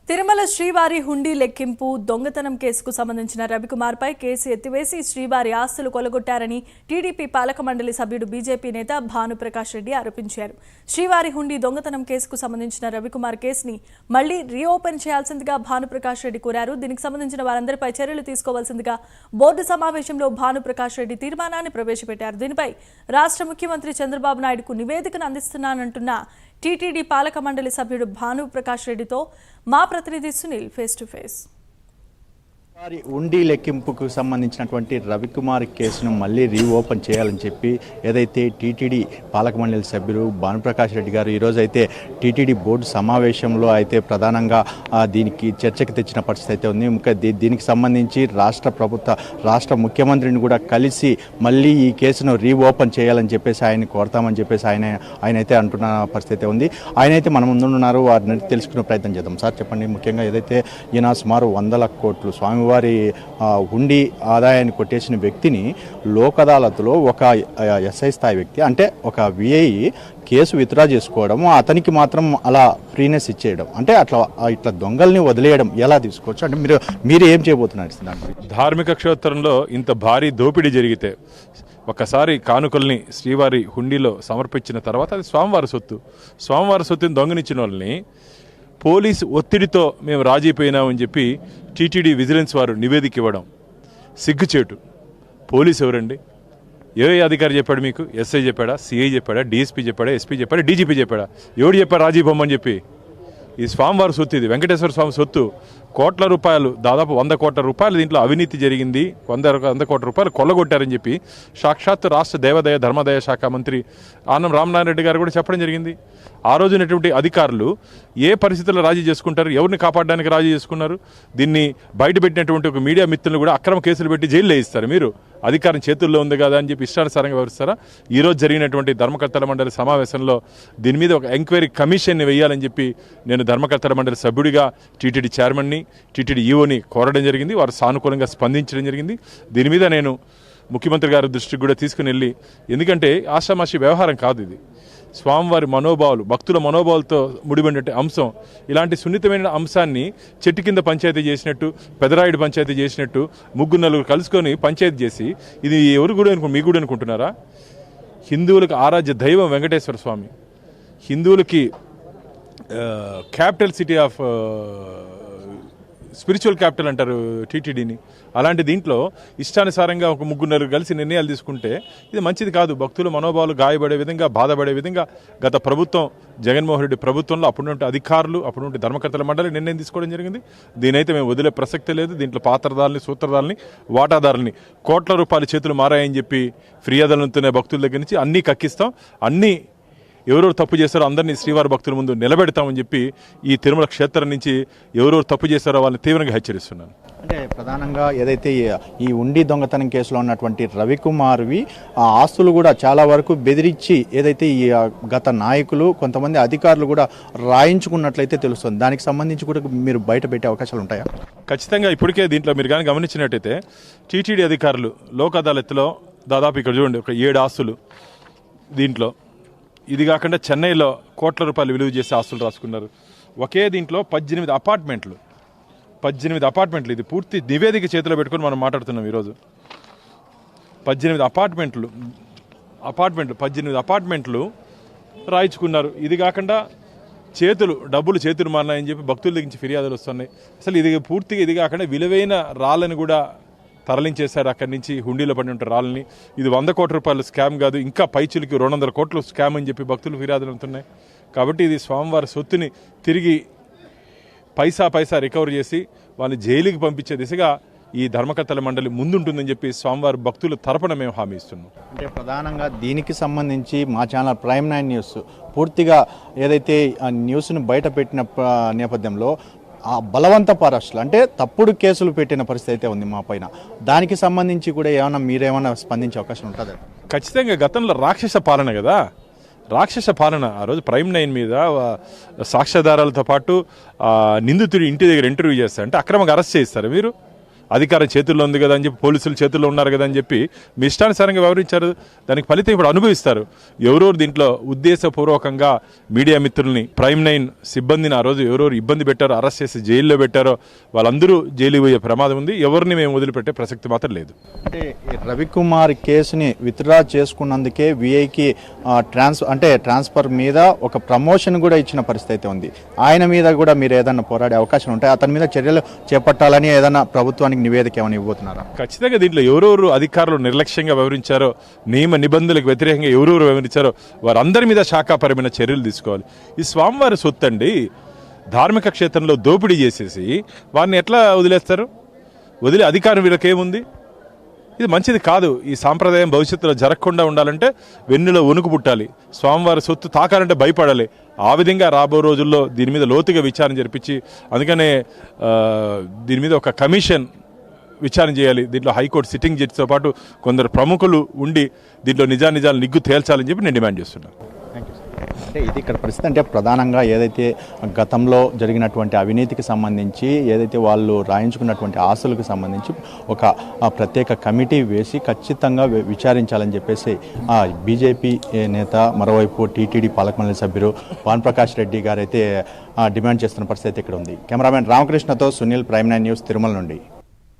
తిరుమల శ్రీవారి హుండీ లెక్కింపు దొంగతనం కేసుకు సంబంధించిన రవికుమార్పై కేసు ఎత్తివేసి శ్రీవారి ఆస్తులు కొలగొట్టారని టీడీపీ పాలక మండలి సభ్యుడు బీజేపీ నేత భానుప్రకాష్ రెడ్డి ఆరోపించారు. శ్రీవారి హుండీ దొంగతనం కేసుకు సంబంధించిన రవికుమార్ కేసుని మళ్లీ రీఓపెన్ చేయాల్సిందిగా భానుప్రకాష్ రెడ్డి కోరారు. దీనికి సంబంధించిన వారందరిపై చర్యలు తీసుకోవాల్సిందిగా బోర్డు సమావేశంలో భానుప్రకాష్ రెడ్డి తీర్మానాన్ని ప్రవేశపెట్టారు. దీనిపై రాష్ట్ర ముఖ్యమంత్రి చంద్రబాబు నాయుడుకు నివేదికను అందిస్తున్నానంటున్న టీటీడీ పాలక మండలి సభ్యుడు భానుప్రకాష్ రెడ్డితో మా ప్రతినిధి సునీల్ ఫేస్ టు ఫేస్. ఉండి లెక్కింపుకు సంబంధించినటువంటి రవికుమార్ కేసును మళ్ళీ రీఓపెన్ చేయాలని చెప్పి ఏదైతే టీటీడీ పాలక మండలి సభ్యులు భానుప్రకాష్ రెడ్డి గారు ఈరోజు అయితే టీటీడీ బోర్డు సమావేశంలో అయితే ప్రధానంగా దీనికి చర్చకు తెచ్చిన పరిస్థితి అయితే ఉంది. ఇంకా దీనికి సంబంధించి రాష్ట్ర ముఖ్యమంత్రిని కూడా కలిసి మళ్ళీ ఈ కేసును రీఓపెన్ చేయాలని చెప్పేసి ఆయన కోరతామని చెప్పేసి ఆయన అయితే అంటున్న పరిస్థితి ఉంది. ఆయన అయితే మన ముందున్నారు, వారిని తెలుసుకునే ప్రయత్నం చేద్దాం. సార్ చెప్పండి, ముఖ్యంగా ఏదైతే ఈయన సుమారు 100 కోట్లు స్వామివారి హుండీ ఆదాయాన్ని కొట్టేసిన వ్యక్తిని లోక్ అదాలత్లో ఒక ఎస్ఐ స్థాయి వ్యక్తి అంటే ఒక విఐ కేసు విత్డ్రా చేసుకోవడం, అతనికి మాత్రం అలా ఫ్రీనెస్ ఇచ్చేయడం, అంటే ఇట్లా దొంగల్ని వదిలేయడం ఎలా తీసుకోవచ్చు? అంటే మీరు ఏం చేయబోతున్నారు? ధార్మిక క్షేత్రంలో ఇంత భారీ దోపిడీ జరిగితే ఒకసారి కానుకల్ని శ్రీవారి హుండీలో సమర్పించిన తర్వాత అది స్వామివారి సొత్తుని దొంగనిచ్చిన వాళ్ళని పోలీసు ఒత్తిడితో మేము రాజీపోయినామని చెప్పి టీటీడీ విజిలెన్స్ వారు నివేదిక ఇవ్వడం సిగ్గుచేటు. పోలీసు ఎవరండి? ఏ అధికారి చెప్పాడు మీకు? ఎస్ఐ చెప్పాడా? సిఐ చెప్పాడా? డిఎస్పీ చెప్పాడా? ఎస్పీ చెప్పాడా? డీజీపీ చెప్పాడా? ఎవడు చెప్పాడు రాజీపోమని చెప్పి? ఈ స్వామివారి సొత్తు, ఇది వెంకటేశ్వర స్వామి సొత్తు. కోట్ల రూపాయలు, దాదాపు 100 కోట్ల రూపాయలు దీంట్లో అవినీతి జరిగింది, 100 కోట్ల రూపాయలు కొల్లగొట్టారని చెప్పి సాక్షాత్ రాష్ట్ర దేవాదాయ ధర్మాదాయ శాఖ మంత్రి ఆనం రామనారాయణ రెడ్డి గారు కూడా చెప్పడం జరిగింది. ఆ రోజునటువంటి అధికారులు ఏ పరిస్థితుల్లో రాజీ చేసుకుంటారు? ఎవరిని కాపాడడానికి రాజీ చేసుకున్నారు? దీన్ని బయటపెట్టినటువంటి ఒక మీడియా మిత్రులు కూడా అక్రమ కేసులు పెట్టి జైల్లో వేయిస్తారు. మీరు అధికారం చేతుల్లో ఉంది కదా అని చెప్పి ఇష్టానుసారంగా వివరిస్తారా? ఈరోజు జరిగినటువంటి ధర్మకర్తల మండలి సమావేశంలో దీని మీద ఒక ఎంక్వైరీ కమిషన్ని వేయాలని చెప్పి నేను ధర్మకర్తల మండలి సభ్యుడిగా టీటీడీ చైర్మన్ని, టీటీడీ ఈఓని కోరడం జరిగింది. వారు సానుకూలంగా స్పందించడం జరిగింది. దీని మీద నేను ముఖ్యమంత్రి గారి దృష్టికి కూడా తీసుకుని వెళ్ళి, ఎందుకంటే ఆషామాషి వ్యవహారం కాదు ఇది. స్వామివారి మనోభావాలు, భక్తుల మనోభావాలతో ముడిపడినట్టు అంశం. ఇలాంటి సున్నితమైన అంశాన్ని చెట్టు కింద పంచాయతీ చేసినట్టు, పెదరాయుడు పంచాయతీ చేసినట్టు 3-4 కలుసుకొని పంచాయతీ చేసి, ఇది ఎవరు గుడి మీ గుడి అనుకుంటున్నారా? హిందువులకు ఆరాధ్య దైవం వెంకటేశ్వర స్వామి, హిందువులకి capital city of spiritual capital అంటారు టీటీడీని. అలాంటి దీంట్లో ఇష్టానుసారంగా ఒక 3-4 కలిసి నిర్ణయాలు తీసుకుంటే ఇది మంచిది కాదు. భక్తుల మనోభావాలు గాయపడే విధంగా, బాధపడే విధంగా గత ప్రభుత్వం, జగన్మోహన్ రెడ్డి ప్రభుత్వంలో అప్పుడుంటే అధికారులు, అప్పుడుంటే ధర్మకర్తల మండలి నిర్ణయం తీసుకోవడం జరిగింది. దీనైతే మేము వదిలే ప్రసక్తే లేదు. దీంట్లో పాత్రదారుల్ని, సూత్రధారుల్ని, వాటాదారుల్ని కోట్ల రూపాయల చేతులు మారాయని చెప్పి ఫిర్యాదులు అందుతున్న భక్తుల దగ్గర నుంచి అన్నీ కక్కిస్తాం. అన్నీ ఎవరెవరు తప్పు చేశారో అందరినీ శ్రీవారి భక్తుల ముందు నిలబెడతామని చెప్పి ఈ తిరుమల క్షేత్రం నుంచి ఎవరెవరు తప్పు చేశారో వాళ్ళని తీవ్రంగా హెచ్చరిస్తున్నాను. అంటే ప్రధానంగా ఏదైతే ఈ ఉండి దొంగతనం కేసులో ఉన్నటువంటి రవికుమార్వి ఆస్తులు కూడా చాలా వరకు బెదిరించి ఏదైతే ఈ గత నాయకులు, కొంతమంది అధికారులు కూడా రాయించుకున్నట్లయితే తెలుస్తుంది. దానికి సంబంధించి కూడా మీరు బయట పెట్టే అవకాశాలు ఉంటాయా? ఖచ్చితంగా. ఇప్పటికే దీంట్లో మీరు కానీ గమనించినట్టయితే టీటీడీ అధికారులు లోక్ అదాలత్లో దాదాపు ఇక్కడ చూడండి ఒక 7 ఆస్తులు, దీంట్లో ఇది కాకుండా చెన్నైలో కోట్ల రూపాయలు విలువ చేసే ఆస్తులు రాసుకున్నారు. ఒకే దీంట్లో 18 అపార్ట్మెంట్లు, ఇది పూర్తి నివేదిక చేతిలో పెట్టుకొని మనం మాట్లాడుతున్నాం ఈరోజు. 18 అపార్ట్మెంట్లు రాయించుకున్నారు. ఇది కాకుండా డబ్బులు చేతులు మారినాయని చెప్పి భక్తుల దగ్గర నుంచి ఫిర్యాదులు వస్తున్నాయి. అసలు ఇది పూర్తిగా ఇది కాకుండా విలువైన రాళ్ళని కూడా తరలించేశారు అక్కడి నుంచి, హుండీలో పడి ఉంటే రాళ్ళని. ఇది 100 కోట్ల రూపాయల స్కామ్ కాదు, ఇంకా పైచులకి 200 కోట్ల స్కామ్ అని చెప్పి భక్తులు ఫిర్యాదులు అవుతున్నాయి. కాబట్టి ఇది స్వామివారి సొత్తుని తిరిగి పైసా రికవర్ చేసి వాళ్ళని జైలుకి పంపించే దిశగా ఈ ధర్మకర్తల మండలి ముందుంటుందని చెప్పి స్వామివారి భక్తుల తరపున మేము హామీ ఇస్తున్నాం. అంటే ప్రధానంగా దీనికి సంబంధించి మా ఛానల్ ప్రైమ్ 9 న్యూస్ పూర్తిగా ఏదైతే ఆ న్యూస్ను బయట పెట్టిన నేపథ్యంలో ఆ బలవంతపు అరెస్టులు, అంటే తప్పుడు కేసులు పెట్టిన పరిస్థితి అయితే ఉంది మా పైన. దానికి సంబంధించి కూడా మీరేమైనా స్పందించే అవకాశం ఉంటుందా? ఖచ్చితంగా. గతంలో రాక్షస పాలన కదా, రాక్షస పాలన. ఆ రోజు ప్రైమ్ 9 మీద సాక్ష్యాధారాలతో పాటు నిందితుడి ఇంటి దగ్గర ఇంటర్వ్యూ చేస్తారు, అంటే అక్రమంగా అరెస్ట్ చేస్తారు. మీరు అధికారం చేతుల్లో ఉంది కదా అని చెప్పి, పోలీసుల చేతుల్లో ఉన్నారు కదా అని చెప్పి మీ ఇష్టానుసారంగా వ్యవహరించారు. దానికి ఫలితం ఇప్పుడు అనుభవిస్తారు. ఎవరెవరు దీంట్లో ఉద్దేశపూర్వకంగా మీడియా మిత్రుల్ని, ప్రైమ్9 సిబ్బందిని ఆ రోజు ఎవరెవరు ఇబ్బంది పెట్టారో, అరెస్ట్ చేసి జైల్లో పెట్టారో వాళ్ళందరూ జైలు పోయే ప్రమాదం ఉంది. ఎవరిని మేము వదిలిపెట్టే ప్రసక్తి మాత్రం లేదు. అంటే రవికుమార్ కేసుని విత్డ్రా చేసుకున్నందుకే విఐకి ట్రాన్స్ఫర్ మీద ఒక ప్రమోషన్ కూడా ఇచ్చిన పరిస్థితి ఉంది. ఆయన మీద కూడా మీరు ఏదైనా పోరాడే అవకాశం ఉంటాయి? అతని మీద చర్యలు చేపట్టాలని ఏదైనా ప్రభుత్వానికి నివేదిక ఏమైనా ఇవ్వబోతున్నారా? ఖచ్చితంగా దీంట్లో ఎవరెవరు అధికారులు నిర్లక్ష్యంగా వ్యవహరించారో, నియమ నిబంధనలకు వ్యతిరేకంగా ఎవరెవరు వ్యవహరించారో వారందరి మీద శాఖాపరమైన చర్యలు తీసుకోవాలి. ఈ స్వామివారి సొత్తు అండి, ధార్మిక క్షేత్రంలో దోపిడీ చేసేసి వారిని ఎట్లా వదిలేస్తారు? వదిలే అధికారం వీళ్ళకేముంది? ఇది మంచిది కాదు. ఈ సాంప్రదాయం భవిష్యత్తులో జరగకుండా ఉండాలంటే వెన్నులో వణుకు పుట్టాలి. స్వామివారి సొత్తు తాకాలంటే భయపడాలి. ఆ విధంగా రాబో రోజుల్లో దీని మీద లోతుగా విచారణ జరిపించి, అందుకనే దీని మీద ఒక కమిషన్ విచారణ చేయాలి. దీంట్లో హైకోర్టు సిట్టింగ్ జడ్జితో పాటు కొందరు ప్రముఖులు ఉండి దీంట్లో నిజాలు నిగ్గు తేల్చాలని చెప్పి నేను డిమాండ్ చేస్తున్నాను. అంటే ఇది ఇక్కడ పరిస్థితి. అంటే ప్రధానంగా ఏదైతే గతంలో జరిగినటువంటి అవినీతికి సంబంధించి, ఏదైతే వాళ్ళు రాయించుకున్నటువంటి ఆస్తులకు సంబంధించి ఒక ప్రత్యేక కమిటీ వేసి ఖచ్చితంగా విచారించాలని చెప్పేసి బీజేపీ నేత, మరోవైపు టీటీడీ పాలకమండలి సభ్యులు భానుప్రకాష్ రెడ్డి గారు అయితే డిమాండ్ చేస్తున్న పరిస్థితి ఇక్కడ ఉంది. కెమెరామెన్ రామకృష్ణతో సునీల్, ప్రైమ్9 న్యూస్, తిరుమల నుండి.